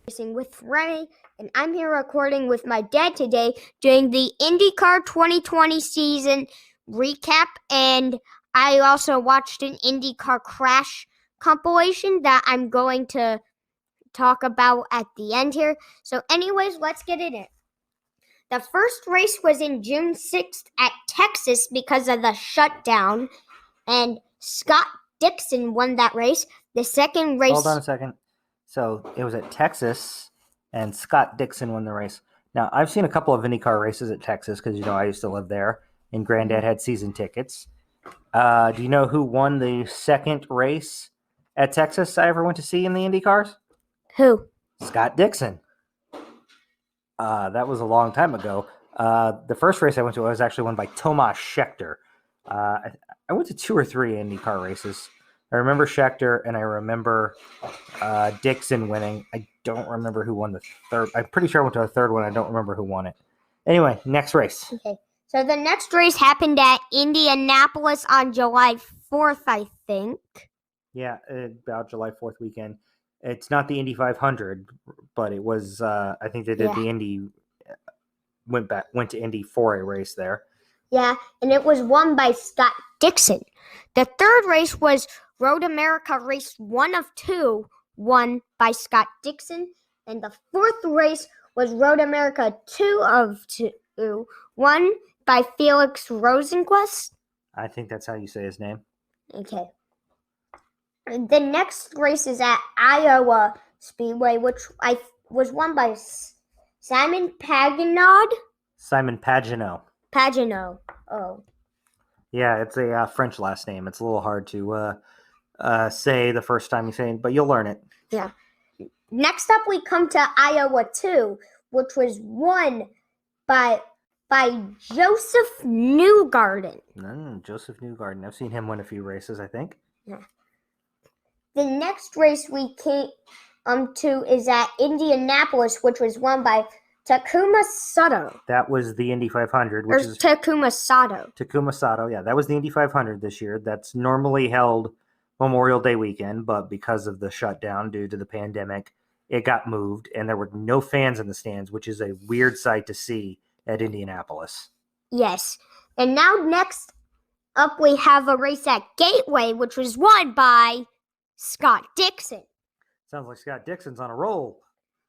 Racing with Remy, and I'm here recording with my dad today doing the Indycar 2020 season recap, and I also watched an Indycar crash compilation that I'm going to talk about at the end here. So anyways, let's get in it. The first race was in June 6th at Texas because of the shutdown, and Scott Dixon won that race. The second race... Hold on a second. So it was at Texas, and Scott Dixon won the race. Now, I've seen a couple of IndyCar races at Texas because, I used to live there, and Granddad had season tickets. Do you know who won the second race at Texas I ever went to see in the IndyCars? Who? Scott Dixon. That was a long time ago. The first race I went to was actually won by Tomas Scheckter. I went to 2 or 3 IndyCar races. I remember Scheckter, and I remember Dixon winning. I don't remember who won the third. I'm pretty sure I went to a third one. I don't remember who won it. Anyway, next race. Okay. So the next race happened at Indianapolis on July 4th, I think. Yeah, about July 4th weekend. It's not the Indy 500, but it was, I think they did the Indy, went to Indy for a race there. Yeah, and it was won by Scott Dixon. The third race was Road America Race 1 of 2, won by Scott Dixon. And the fourth race was Road America 2 of 2, won by Felix Rosenquist. I think that's how you say his name. Okay. The next race is at Iowa Speedway, which was won by Simon Pagenaud. Simon Pagenaud. Pagenaud. Oh. Yeah, it's a French last name. It's a little hard to say the first time you say it, but you'll learn it. Yeah. Next up, we come to Iowa 2, which was won by Joseph Newgarden. Joseph Newgarden. I've seen him win a few races, I think. Yeah. The next race we came to is at Indianapolis, which was won by Takuma Sato. That was the Indy 500, which is Takuma Sato. Takuma Sato, yeah, that was the Indy 500 this year. That's normally held Memorial Day weekend, but because of the shutdown due to the pandemic, it got moved, and there were no fans in the stands, which is a weird sight to see at Indianapolis. Yes, and now next up we have a race at Gateway, which was won by Scott Dixon. Sounds like Scott Dixon's on a roll.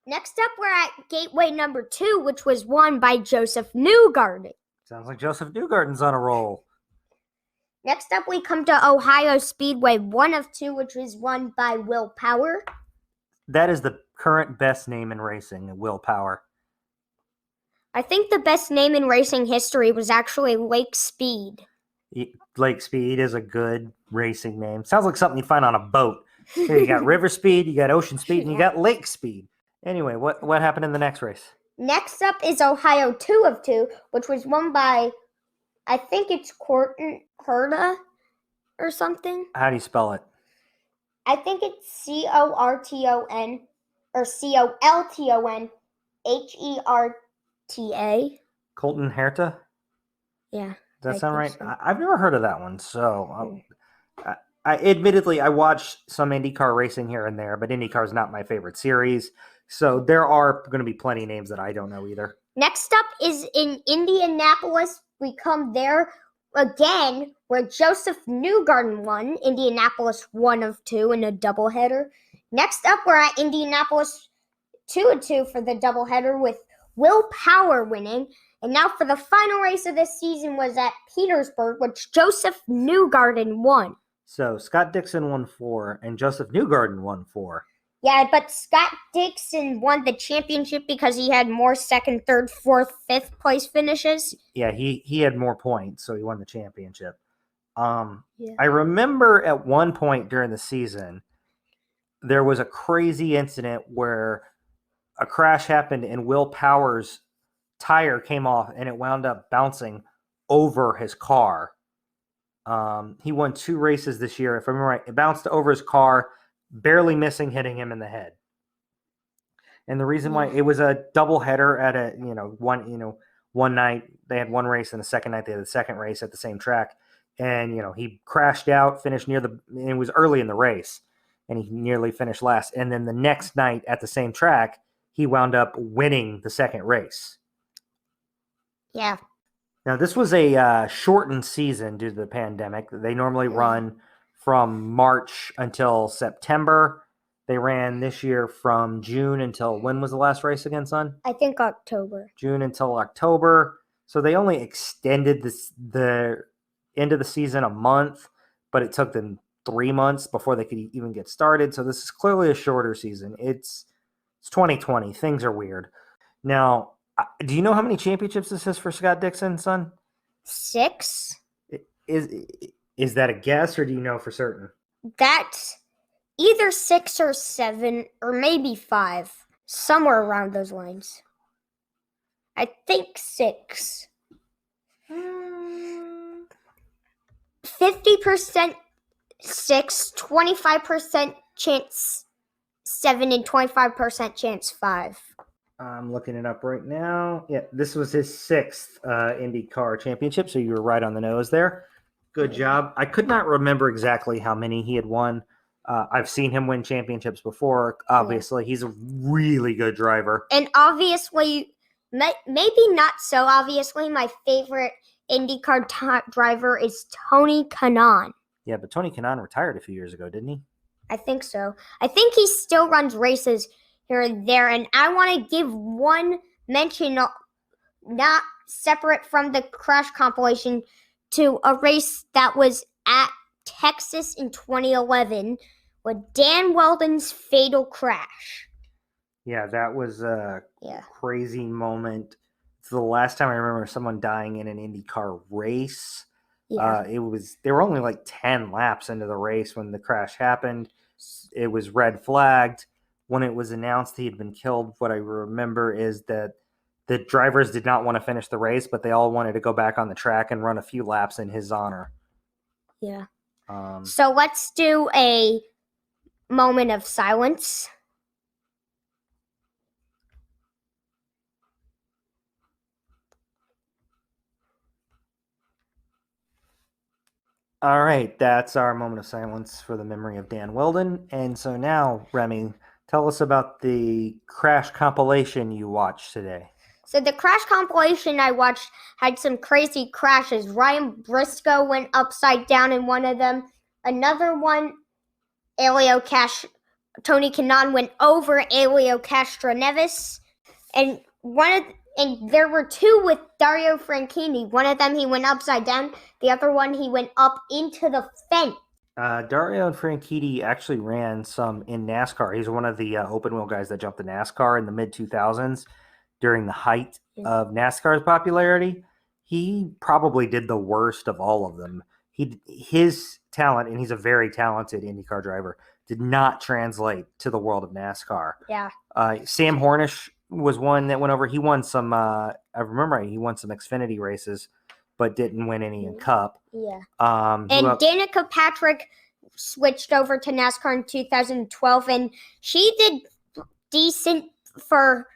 Next up, we're at Gateway number 2, which was won by Joseph Newgarden. Sounds like Joseph Newgarden's on a roll. Next up, we come to Ohio Speedway 1 of 2, which was won by Will Power. That is the current best name in racing, Will Power. I think the best name in racing history was actually Lake Speed. Lake Speed is a good racing name. Sounds like something you find on a boat. Here you got River Speed, you got Ocean Speed, and you got Lake Speed. Anyway, what happened in the next race? Next up is Ohio 2 of 2, which was won by, I think it's Corton or something. How do you spell it? I think it's Corton or Colton Herta. Colton Herta? Yeah. Does that sound right? So. I've never heard of that one, so I admittedly, I watch some IndyCar racing here and there, but IndyCar is not my favorite series. So there are going to be plenty of names that I don't know either. Next up is in Indianapolis. We come there again where Joseph Newgarden won. Indianapolis 1 of 2 in a doubleheader. Next up, we're at Indianapolis 2 of 2 for the doubleheader with Will Power winning. And now for the final race of this season was at Petersburg, which Joseph Newgarden won. So Scott Dixon won 4, and Joseph Newgarden won 4. Yeah, but Scott Dixon won the championship because he had more 2nd, 3rd, 4th, 5th place finishes. Yeah, he had more points, so he won the championship. I remember at one point during the season, there was a crazy incident where a crash happened and Will Power's tire came off and it wound up bouncing over his car. He won 2 races this year. If I remember right, it bounced over his car, barely missing, hitting him in the head. And the reason why it was a double header at one night, they had one race, and the second night they had the second race at the same track. And, he crashed out, finished and it was early in the race, and he nearly finished last. And then the next night at the same track, he wound up winning the second race. Yeah. Now, this was a shortened season due to the pandemic. They normally run from March until September. They ran this year from June until, when was the last race again, son? I think October. June until October. So they only extended the end of the season a month, but it took them 3 months before they could even get started. So this is clearly a shorter season. It's 2020. Things are weird. Now, do you know how many championships this is for Scott Dixon, son? 6. Is that a guess, or do you know for certain? That's either 6 or 7, or maybe 5. Somewhere around those lines. I think 6. 50% 6, 25% chance 7, and 25% chance 5. I'm looking it up right now. Yeah, this was his 6th IndyCar championship, so you were right on the nose there. Good job. I could not remember exactly how many he had won. I've seen him win championships before. Obviously, he's a really good driver. And obviously, maybe not so obviously, my favorite IndyCar driver is Tony Kanaan. Yeah, but Tony Kanaan retired a few years ago, didn't he? I think so. I think he still runs races here and there, and I want to give one mention, not separate from the crash compilation, to a race that was at Texas in 2011 with Dan Wheldon's fatal crash. Yeah, that was a crazy moment. It's the last time I remember someone dying in an IndyCar race. Yeah. There were only like 10 laps into the race when the crash happened. It was red flagged. When it was announced he had been killed, what I remember is that the drivers did not want to finish the race, but they all wanted to go back on the track and run a few laps in his honor. Yeah. So let's do a moment of silence. All right, that's our moment of silence for the memory of Dan Wheldon. And so now, Remy, tell us about the crash compilation you watched today. So the crash compilation I watched had some crazy crashes. Ryan Briscoe went upside down in one of them. Another one, Tony Kanaan went over Elio Castroneves. And there were 2 with Dario Franchitti. One of them he went upside down. The other one he went up into the fence. Dario Franchitti actually ran some in NASCAR. He's one of the open wheel guys that jumped the NASCAR in the mid 2000s during the height of NASCAR's popularity. He probably did the worst of all of them. His talent, and he's a very talented IndyCar driver, did not translate to the world of NASCAR. Yeah. Sam Hornish was one that went over. He won some, I remember he won some Xfinity races, but didn't win any in Cup. Yeah. And Danica Patrick switched over to NASCAR in 2012, and she did decent for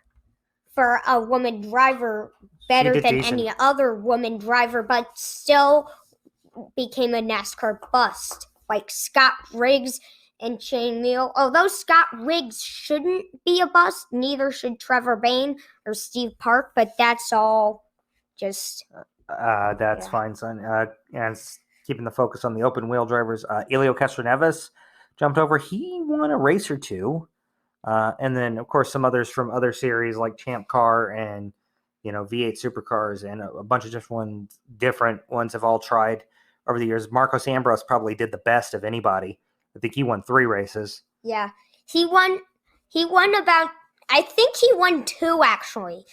a woman driver, better than any other woman driver, but still became a NASCAR bust, like Scott Riggs and Shane Neal. Although Scott Riggs shouldn't be a bust, neither should Trevor Bayne or Steve Park, but that's all just... that's fine, son. And keeping the focus on the open wheel drivers, Elio Castroneves jumped over. He won a race or 2. And then, of course, some others from other series like Champ Car and, V8 Supercars and a bunch of different ones have all tried over the years. Marcos Ambrose probably did the best of anybody. I think he won 3 races. Yeah. He won about, I think he won 2 actually.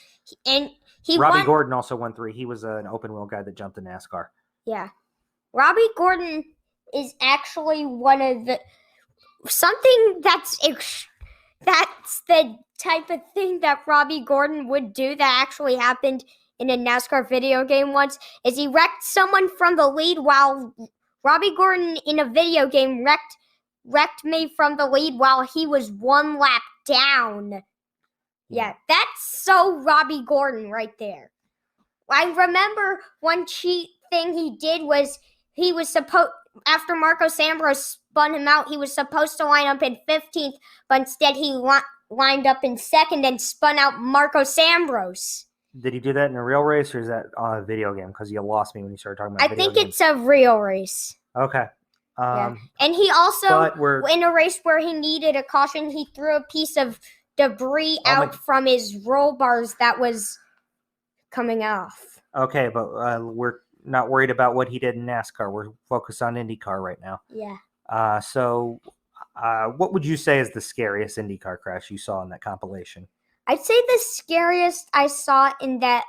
And Robbie Gordon also won 3. He was an open wheel guy that jumped in NASCAR. Yeah. Robbie Gordon is actually one of the, something that's the type of thing that Robbie Gordon would do that actually happened in a NASCAR video game once, is he wrecked someone from the lead while Robbie Gordon in a video game wrecked me from the lead while he was 1 lap down. Yeah, that's so Robbie Gordon right there. I remember one cheat thing he did was he was supposed, after Marcos Ambrose spun him out, he was supposed to line up in 15th, but instead he lined up in second and spun out Marcos Ambrose. Did he do that in a real race, or is that on a video game? Because you lost me when you started talking about video games. I think it's a real race. Okay. Yeah. And he also, in a race where he needed a caution, he threw a piece of debris out from his roll bars that was coming off. Okay, but we're not worried about what he did in NASCAR. We're focused on IndyCar right now. Yeah. So what would you say is the scariest IndyCar crash you saw in that compilation? I'd say the scariest I saw in that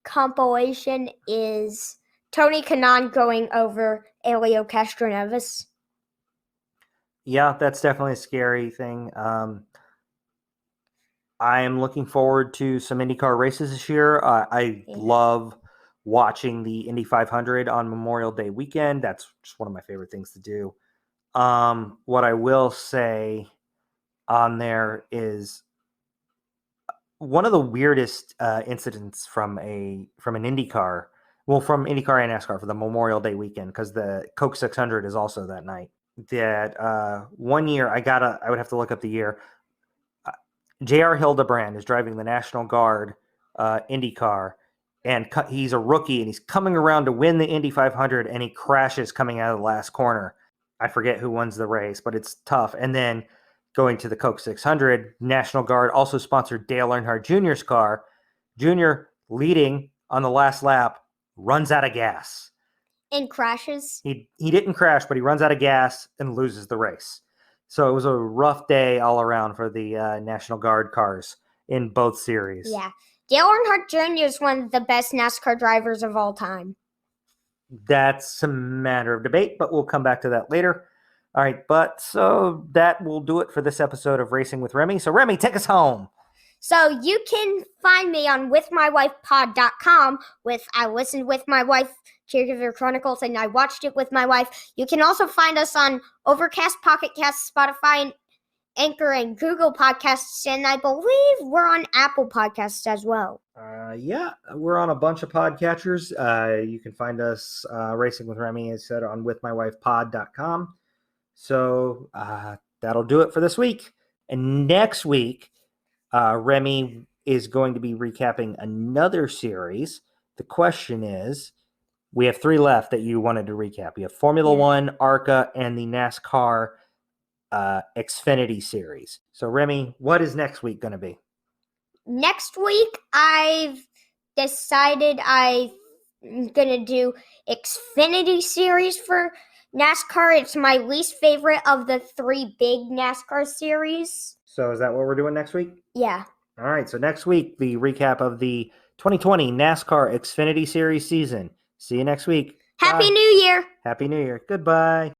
compilation is Tony Kanaan going over Elio Castroneves. Yeah, that's definitely a scary thing. I am looking forward to some IndyCar races this year. I love watching the Indy 500 on Memorial Day weekend. That's just one of my favorite things to do. What I will say on there is one of the weirdest incidents from an IndyCar, from IndyCar and NASCAR for the Memorial Day weekend, because the Coke 600 is also that night. That one year, I would have to look up the year. J.R. Hildebrand is driving the National Guard IndyCar, and he's a rookie, and he's coming around to win the Indy 500, and he crashes coming out of the last corner. I forget who wins the race, but it's tough. And then going to the Coke 600, National Guard also sponsored Dale Earnhardt Jr.'s car. Jr., leading on the last lap, runs out of gas. And crashes? He didn't crash, but he runs out of gas and loses the race. So it was a rough day all around for the National Guard cars in both series. Yeah. Dale Earnhardt Jr. is one of the best NASCAR drivers of all time. That's a matter of debate, but we'll come back to that later. All right, so that will do it for this episode of Racing with Remy. So Remy, take us home. So you can find me on withmywifepod.com I listened with my wife, Caregiver Chronicles, and I watched it with my wife. You can also find us on Overcast, Pocket Cast, Spotify, Anchor, and Google Podcasts, and I believe we're on Apple Podcasts as well. Yeah, we're on a bunch of podcatchers. You can find us Racing with Remy, as said, on withmywifepod.com. So that'll do it for this week. And next week, Remy is going to be recapping another series. The question is, we have 3 left that you wanted to recap. You have Formula One, ARCA, and the NASCAR Xfinity series. So Remy, what is next week going to be? Next week, I've decided I'm going to do Xfinity series for NASCAR. It's my least favorite of the 3 big NASCAR series. So is that what we're doing next week? Yeah. All right. So next week, the recap of the 2020 NASCAR Xfinity Series season. See you next week. Happy New Year. Happy New Year. Goodbye.